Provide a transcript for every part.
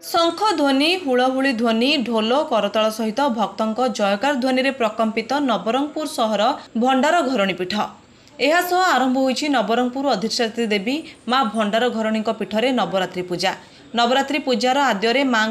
शंख ध्वनि हुलहुली ध्वनि ढोल करताल सहित भक्तों जयकार ध्वनि रे प्रकम्पित नवरंगपुर सहर भंडार घरणी पीठ। यह आरंभ होईछि नवरंगपुर अधिष्ठात्री देवी माँ भंडार घरणी पीठरे नवरात्रि पूजा। नवरात्रि पूजार आद्य माँ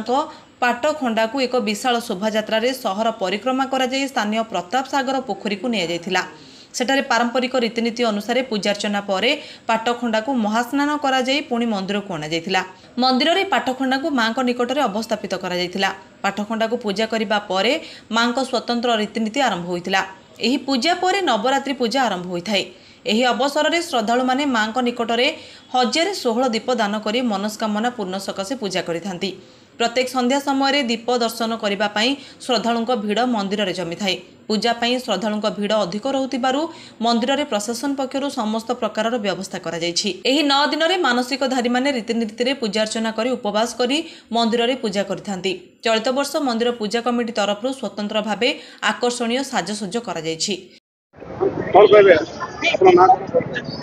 पाट खंडा को एक विशाल शोभायात्रा सहर परिक्रमा करा स्थानीय प्रताप सागर पोखरी को निया सेठारे पारंपरिक रीतिनीति अनुसार पूजार्चना पर पाटखंडा को महास्नान करा पुणी मंदिर को अणा मंदिर में पाटखंडा को माँ निकट में अवस्थापित करा पाटखंडा को पूजा करने पर माँ स्वतंत्र रीतिनीति आरंभ होता। यह पूजा पर नवरात्रि पूजा आरंभ होता है। यह अवसर में श्रद्धालु माने माँ निकट में 1016 दीप दान कर मनस्कामना पूर्ण सकाशे पूजा करिथांती। प्रत्येक संध्या समय दीप दर्शन करने श्रद्धालुं भिड़ मंदिर में जमी थाए। पूजा पाई श्रद्धालुं भिड़ अधिक रहुथिबारु मंदिर में प्रशासन पक्षरु समस्त प्रकार व्यवस्था करा जायछि। एही 9 दिन में मानसिकधारी माने रीतिनीति रे पूजार्चना करी उपवास करी मंदिर में पूजा करिथांती। चलित वर्ष मंदिर पूजा कमिटी तरफ स्वतंत्र भावे आकर्षणीय साजसज्ज करा जायछि।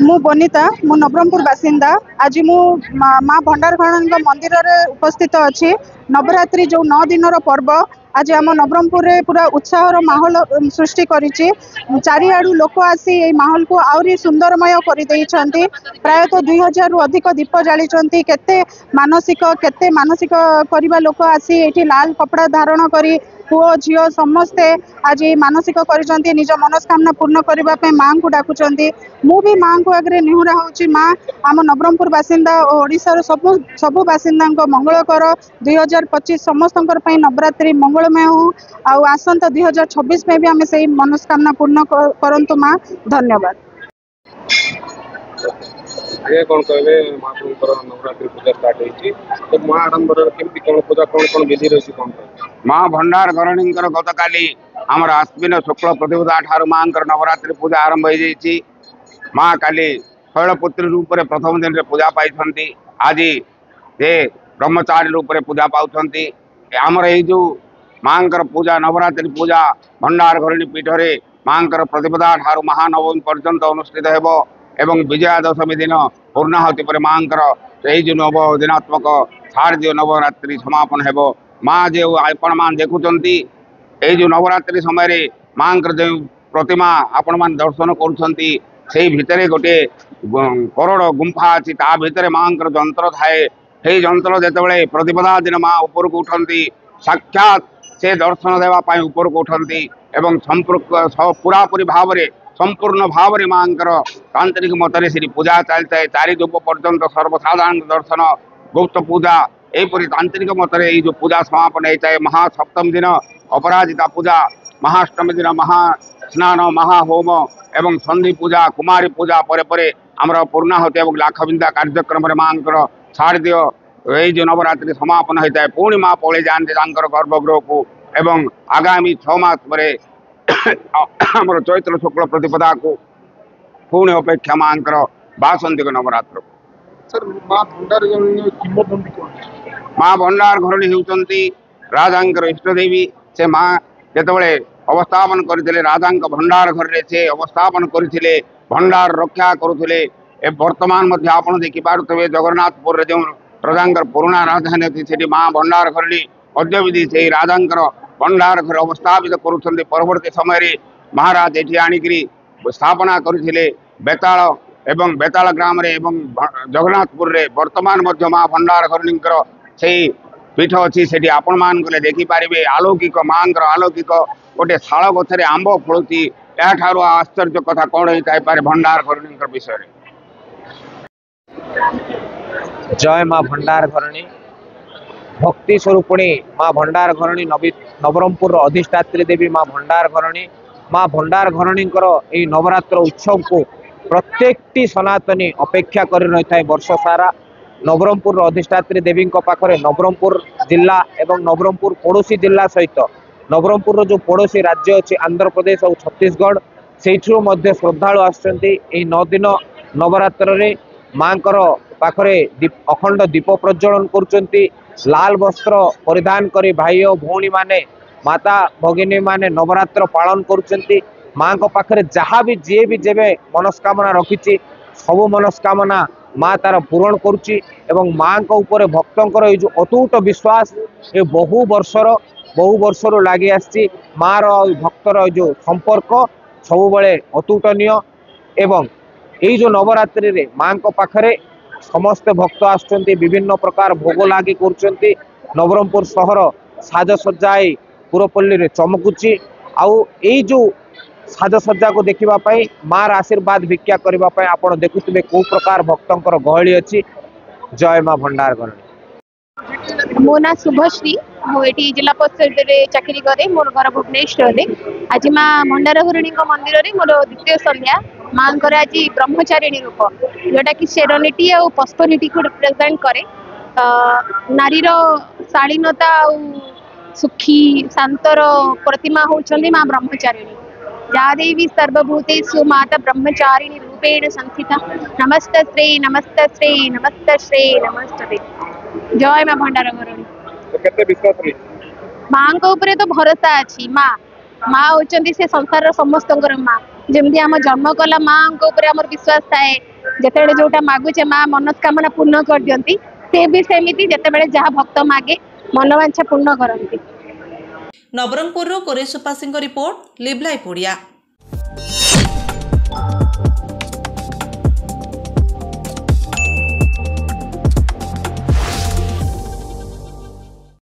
मु बनिता मु नवरंगपुर बासिंदा। आज मु माँ भंडार घरणी मंदिर रे उपस्थित अच्छी। नवरात्रि जो 9 दिन पर्व आज आम नवरंगपुर रे पूरा उत्साहर माहौल सृष्टि करिछि। चारिआडू लोक आसी ए माहौल को आउरी सुंदरमय कर देइछन्ति। प्रायतः 2000 रु अधिक दीप जालिछन्ति। केते मानसिक करबा लोक आसी एठी लाल कपड़ा धारण करी पुओ झियो समस्ते आज मानसिक करिसन्ति। निज मनस्कामना पूर्ण करबा पे मां को डाकुचन्ति। मु भी मां को आगे निहुरा होची। मां आम नवरंगपुर बासिंदा और ओडिसा रो सब बासिंदा मंगल कर 2025 समस्तंकर पई नवरात्रि मंगलमय हो। आउ आसंत 2026 में भी आम से मनस्कामना पूर्ण करंतु। मां धन्यवाद। आगे कौन कहबे महाप्रभुकर नवरात्रि पूजा स्टार्ट होइछि तो मां आडंबर केमति कोन पूजा कोन विधि रही कोन माँ भंडार घरणींकर गतकाली आमर आश्विन शुक्ल प्रतिपदा ठार माँ नवरात्रि पूजा आरंभ हो जाइए। माँ काली शैलपुत्री रूप में प्रथम दिन में पूजा पाई। आज ये ब्रह्मचारी रूप में पूजा पाँच। आमर जो माँ पूजा नवरात्रि पूजा भंडार घरणी पीठरे माँ प्रतिपदा ठार महानवमी पर्यंत अनुष्ठित हो एवं विजया दशमी दिन पूर्णाहुति पर माँ जो नव दिनात्मक शारदीय नवरात्रि समापन हो। माँ जो आपण मान देखुंट जो नवरात्रि समय माँ जो प्रतिमा आपण मान दर्शन कर गोटे करोड़ गुंफा अच्छी ता भितर माँ जंत्र थाए। से जंत्र जिते प्रतिपदा दिन माँ ऊपर को उठती साक्षात से दर्शन देवाई ऊपर को उठती एवं पूरापूरी भाव में संपूर्ण भाव में माँ तांत्रिक मतरे से पूजा चलता है। 4 धूप पर्यंत सर्वसाधारण दर्शन गुप्त पूजा यहपरी तांत्रिक मतरे जो पूजा समापन होता है। महासप्तमी दिन अपराजिता पूजा, महाअष्टमी दिन महास्नान महाहोम एवं संधि पूजा कुमारी पूजा परे आमर पूर्णाहुति और लाखबिंदा कार्यक्रम माँ शारदीय ये जो नवरात्रि समापन होता है। पुणी माँ पलि जाती गर्भगृह को एवं आगामी 6 मास पर आमर चैत्र शुक्ल प्रतिपदा को पुणी अपेक्षा माँ बासंतिक नवरात्र माँ भंडार घरणी होती राजा इष्टदेवी। से माँ जिते अवस्थापन करते राजा भंडार घर से अवस्थापन करते भंडार रक्षा करुले। वर्तमान आप देखिपे जगन्नाथपुर जो राजा पुराणा राजधानी अच्छी से माँ भंडार घरणी अद्य भी से राजा भंडार घर अवस्थापित करुँच। परवर्ती समय महाराज ये आणिक स्थापना करते बेताल एवं बेताल ग्राम रे एवं जगन्नाथपुर रे वर्तमान मध्य माँ भंडार घरणींकर से पीठ अच्छी से आपण मान गले देखिपारे अलौकिक माँ अलौकिक गोटे शाल गछरे आंब फलुची। याठारु आश्चर्य कथा कौन होता है भंडार घरणी विषय। जय माँ भंडार घरणी भक्ति स्वरूपिणी माँ भंडार घरणी नवरंगपुर अधिष्ठात्री देवी माँ भंडार घरणी। माँ भंडार घरणी नवरात्र उत्सव को प्रत्येक सनातनी अपेक्षा कर रही है वर्ष सारा। नवरंगपुर अधिष्ठात्री देवी पाखरे नवरंगपुर जिला एवं नवरंगपुर पड़ोसी जिला सहित नवरंगपुर जो पड़ोसी राज्य अच्छी आंध्र प्रदेश और छत्तीसगढ़ से श्रद्धालु आसुच्चंती। 9 दिन नवरात्र रे माँ पाखरे अखंड दीप प्रज्वलन करुचंती। लाल वस्त्र परिधान करी भाई और भौणी माने माता भगिनी माने नवरात्र पालन करुचंती। माँ को पाखरे जहाँ भी जी भी जेबे मनस्कामना रखी सब मनस्कामना माँ तार पूरण करुच्ची एवं माँ ऊपर भक्तंकर ये जो अतूट विश्वास ये बहु वर्षर लगी आसी माँ भक्तर जो संपर्क सब बड़े अतुटनीय एवं यही जो नवरात्रि रे माँ पाखरे समस्त भक्त आसुच्चंती विभिन्न प्रकार भोग लगी कर नवरंगपुर सहर साजसज्जाई पुरपल्ली रे चमकुची आउ यही जो साजसज्जा को देखापी मार आशीर्वाद भिक्षा करने आपण देखुवे कौ प्रकार भक्तंकर गहली अच्छी। जय माँ भंडार घरणी। मो ना शुभश्री मुझे जिला परिषद रे चाकरी करे मोर घर भुवनेश्वर आज माँ भंडार घरणी मंदिर रे मोर द्वितीय संध्या माँ आज ब्रह्मचारिणी रूप जोटा कि सेरेनिटी और पॉस्टोरिटी को रिप्रेजेंट करे नारीर शालीनता सुखी शांतर प्रतिमा होचंदी माँ ब्रह्मचारिणी या देवी सर्वभूतेषु माता ब्रह्मचारिणी रूपेण संस्थिता नमस्तस्ते नमस्तस्ते नमस्तस्ते नमस्ते। जय माँ भंडार घरणी। तो केते विश्वास रे माँ को ऊपर तो भरोसा अच्छी माँ होचंदी से संसार समस्तंकर माँ जमती आम जन्म कला माँ को ऊपर आमर विश्वास थाए जिते जोटा मागुचे माँ मनस्कामना पूर्ण कर दियंती से भी सेमिति जिते जहाँ भक्त मागे मनोवांछा पूर्ण करती। Nabarangpur Koresh Pasi report live live Odia.